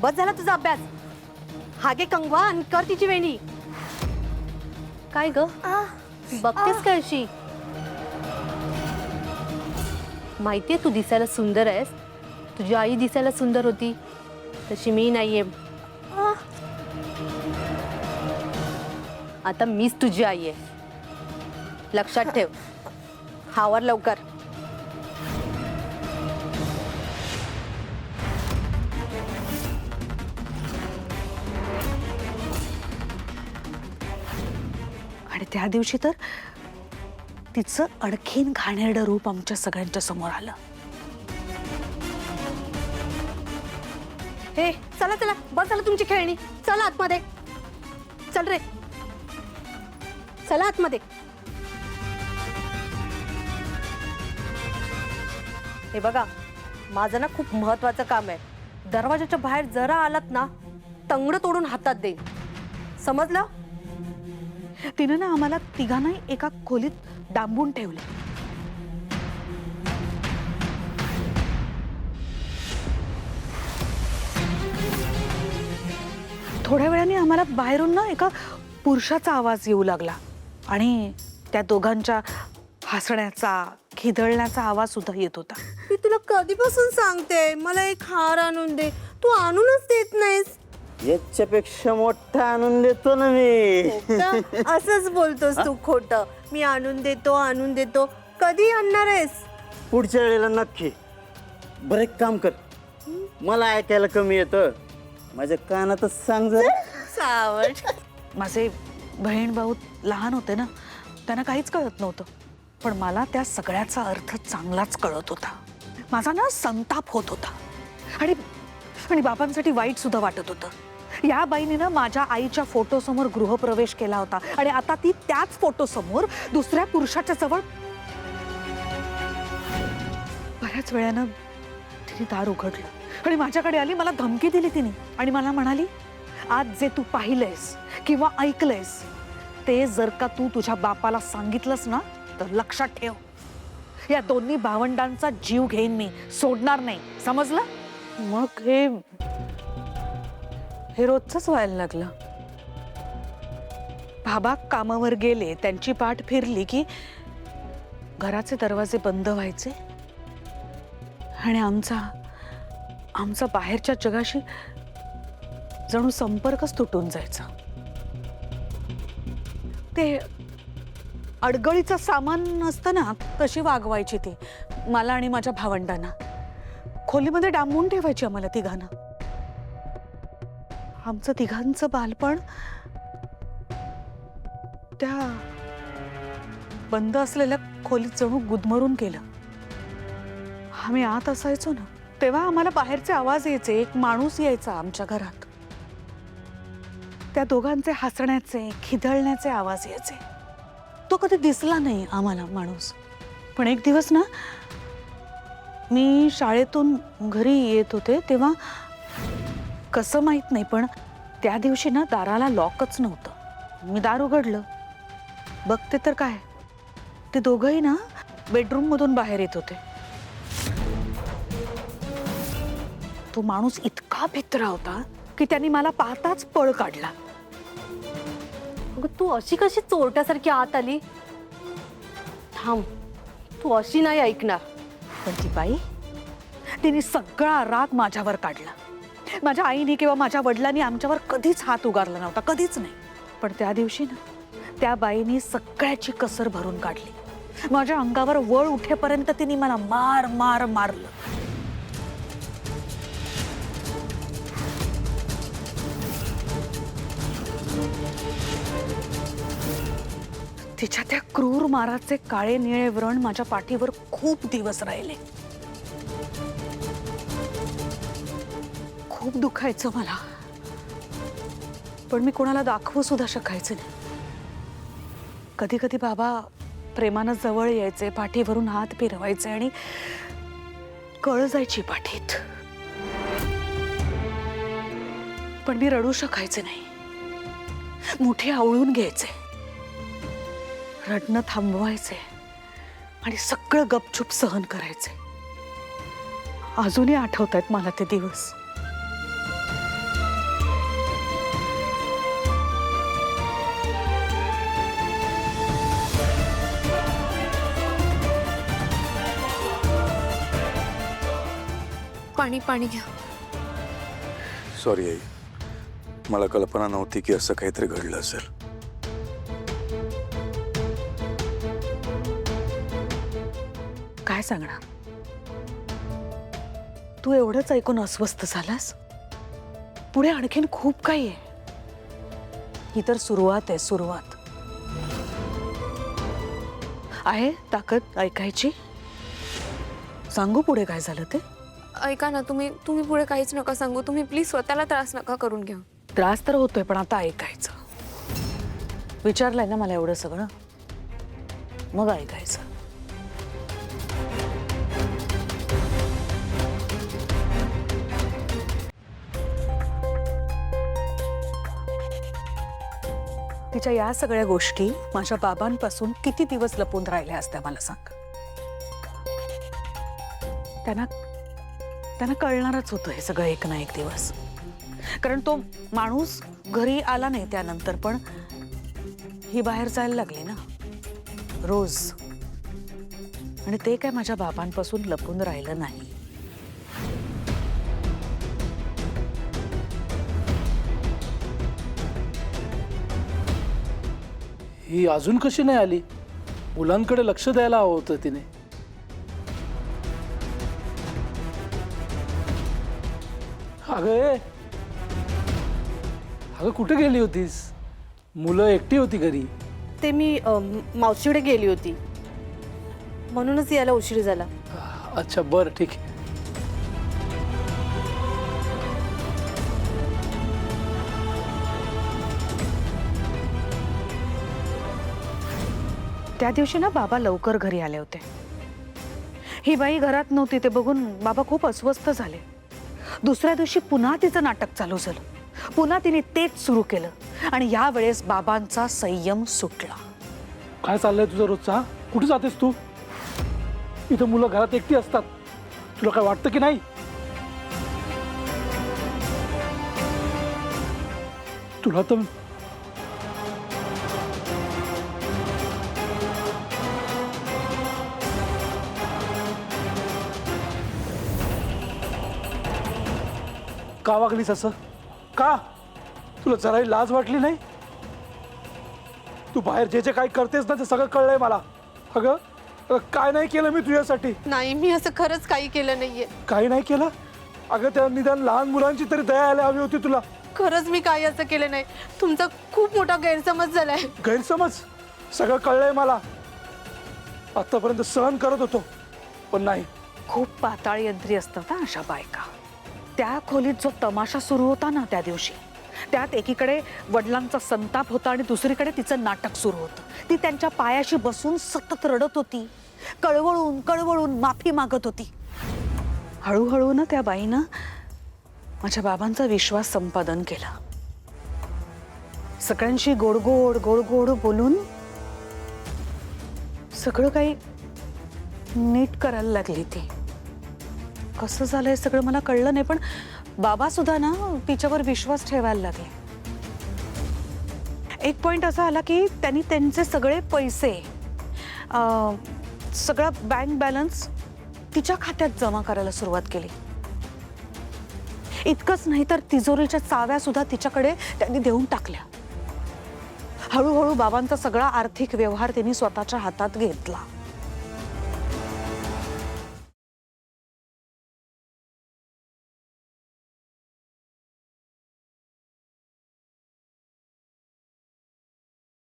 बस झाला तुझा अभ्यास. हागे कंगवा आणि कर तिची वेणी. काय ग बघतेस का अशी? माहितीये तू दिसायला सुंदर आहेस. तुझी आई दिसायला सुंदर होती तशी मी नाहीये. आता मीच तुझी आई आहे. लक्षात ठेव. हावर लवकर. आणि त्या दिवशी तर तिचं आणखीन घाणेरडं रूप आमच्या सगळ्यांच्या समोर आलं. हे चला चला बस झालं तुमची खेळणी. चला आतमध्ये. चल रे चला आतमध्ये. हे बघा माझं ना खूप महत्वाचं काम आहे. दरवाजाच्या बाहेर जरा आलात ना तंगड तोडून हातात देईन. समजलं? तिनं ना आम्हाला तिघांना एका खोलीत डांबून ठेवले. थोड्या वेळाने आम्हाला बाहेरून ना एका पुरुषाचा आवाज येऊ लागला आणि त्या दोघांच्या हसण्याचा खिदळण्याचा आवाज सुद्धा येत होता. मी तुला कधीपासून सांगते मला एक हार आणून दे. तू आणूनच देत नाहीस. याच्यापेक्षा मोठा आणून देतो ना मी. असंच बोलतोस तू खोटं. मी आणून देतो. कधी आणणार आहेस? पुढच्या वेळेला नक्की. बरं एक काम कर, मला ऐकायला कमी येतं, माझ्या कानातच सांग जरा. सावड. माझे बहीण भाऊ लहान होते ना, त्यांना काहीच कळत नव्हतं. पण मला त्या सगळ्याचा अर्थ चांगलाच कळत होता. माझा ना संताप होत होता आणि बाबांसाठी वाईट सुद्धा वाटत होतं. या बाईने ना माझ्या आईच्या फोटोसमोर गृहप्रवेश केला होता आणि आता ती त्याच फोटोसमोर दुसऱ्या पुरुषाच्या जवळ. बऱ्याच वेळानं तिने दार उघडलं आणि माझ्याकडे आली. मला धमकी दिली तिने आणि मला म्हणाली, आज जे तू पाहिलंयस किंवा ऐकलंयस ते जर का तू तुझ्या बापाला सांगितलंस ना तर लक्षात ठेव, या दोन्ही भावंडांचा जीव घेईन मी, सोडणार नाही. समजलं? मग हे रोजच व्हायला लागलं. बाबा कामावर गेले, त्यांची पाठ फिरली की घराचे दरवाजे बंद व्हायचे आणि आमचा बाहेरच्या जगाशी जणू संपर्कच तुटून जायचा. ते अडगळीचं सामान नसतं ना तशी वागवायची ती मला आणि माझ्या भावंडांना. खोलीमध्ये डांबून ठेवायची आम्हाला तिघांना. आमचं तिघांचं बालपण त्या बंद असलेल्या खोलीत जणू गुदमरून गेलं. आम्ही आत असायचो ना तेव्हा आम्हाला बाहेरचे आवाज यायचे. एक माणूस यायचा आमच्या घरात. त्या दोघांचे हसण्याचे खिदळण्याचे आवाज यायचे. तो कधी दिसला नाही आम्हाला माणूस. पण एक दिवस ना मी शाळेतून घरी येत होते तेव्हा, कसं माहित नाही, पण त्या दिवशी ना दाराला लॉकच नव्हतं. मी दार उघडलं, बघते तर काय, ते दोघंही ना बेडरूम मधून बाहेर येत होते. तो माणूस इतका भित्रा होता की त्यांनी मला पाहताच पळ काढला. तू अशी कशी चोरट्यासारखी आत आली? थांब, तू अशी नाही ऐकणार. पण ती बाई, तिने सगळा राग माझ्यावर काढला. माझ्या आईने किंवा माझ्या वडिलांनी आमच्यावर कधीच हात उगारला नव्हता, कधीच नाही. पण त्या दिवशी ना त्या बाईने सगळ्याची कसर भरून काढली. माझ्या अंगावर वळ उठेपर्यंत तिने मला मारलं. तिच्या त्या क्रूर माराचे काळे निळे व्रण माझ्या पाठीवर खूप दिवस राहिले. खूप दुखायचं मला, पण मी कोणाला दाखवू सुद्धा शकायचे नाही. कधी कधी बाबा प्रेमानं जवळ यायचे, पाठीवरून हात फिरवायचे आणि कळ जायची पाठीत. पण मी रडू शकायचे नाही. मुठी आवळून घ्यायचे, रडणं थांबवायचे आणि सगळं गपचूप सहन करायचे. अजूनही आठवत आहेत मला ते दिवस. पाणी पाणी घ्या. सॉरी आई, मला कल्पना नव्हती की असं काहीतरी घडलं असेल. काय सांगणार? तू एवढंच ऐकून अस्वस्थ झालास? पुढे आणखीन खूप काही आहे. ही तर सुरुवात आहे, सुरुवात आहे. ताकद ऐकायची. सांगू पुढे काय झालं ते? ऐका ना, तुम्ही पुढे काहीच नका सांगू. तुम्ही प्लीज स्वतःला त्रास नका करून घ्या. त्रास तर होतोय, पण आता ऐकायचं. विचारलंय ना मला एवढं सगळं, मग ऐकायचं. तिच्या या सगळ्या गोष्टी माझ्या बाबांपासून किती दिवस लपून राहिल्या असत्या मला सांग. त्यांना कळणारच होतं हे सगळं एक ना एक दिवस. कारण तो माणूस घरी आला नाही त्यानंतर, पण ही बाहेर जायला लागली ना रोज, आणि ते काय माझ्या बाबांपासून लपून राहिलं नाही. ही अजून कशी नाही आली? मुलांकडे लक्ष द्यायला हवं होतं तिने. अगं कुठे गेली होतीस? मुलं एकटी होती घरी. ते मी मावशीकडे गेली होती, म्हणूनच यायला उशीर झाला. अच्छा, बरं, ठीक आहे. त्या दिवशी ना बाबा लवकर घरी आले होते. ही बाई घरात नव्हती ते बघून बाबा खूप अस्वस्थ झाले. दुसऱ्या दिवशी पुन्हा तिचं नाटक चालू झालं. पुन्हा तिने तेच सुरू केलं, आणि यावेळेस बाबांचा संयम सुटला. काय चाललंय तुझं रोजचा? हा? कुठे जातेस तू? इथं मुलं घरात एकटी असतात, तुला काय वाटतं की नाही? तुला तर का वागलीस असं? का तुला जराही लाज वाटली नाही? तू बाहेर जे जे काही करतेस ना ते सगळं कळलंय मला. अगं काय नाही केलं मी तुझ्यासाठी? नाही, मी असं खरंच काही केलं नाहीये. काही नाही केलं? अगं त्या निदान लहान मुलांची तरी दया यायला हवी होती तुला. खरंच मी काही असं केलं नाही. तुमचा खूप मोठा गैरसमज झालाय. गैरसमज? सगळं कळलंय मला. आतापर्यंत सहन करत होतो, पण नाही. खूप पाताळ यंत्री असतात ना अशा बायका. त्या खोलीत जो तमाशा सुरू होता ना त्या दिवशी, त्यात एकीकडे वडिलांचा संताप होता आणि दुसरीकडे तिचं नाटक सुरू होतं. ती त्यांच्या पायाशी बसून सतत रडत होती, कळवळून कळवळून माफी मागत होती. हळूहळू ना त्या बाईनं माझ्या बाबांचा विश्वास संपादन केला. सगळ्यांशी गोड गोड गोड गोड बोलून सगळं काही नीट करायला लागली ती. कसं झालंय सगळं मला कळलं नाही, पण बाबा सुद्धा ना तिच्यावर विश्वास ठेवायला लागले. एक पॉइंट असा आला की त्यांनी त्यांचे सगळे पैसे, सगळा बँक बॅलन्स तिच्या खात्यात जमा करायला सुरुवात केली. इतकंच नाही तर तिजोरीच्या चाव्या सुद्धा तिच्याकडे त्यांनी देऊन टाकल्या. हळूहळू बाबांचा सगळा आर्थिक व्यवहार त्यांनी स्वतःच्या हातात घेतला.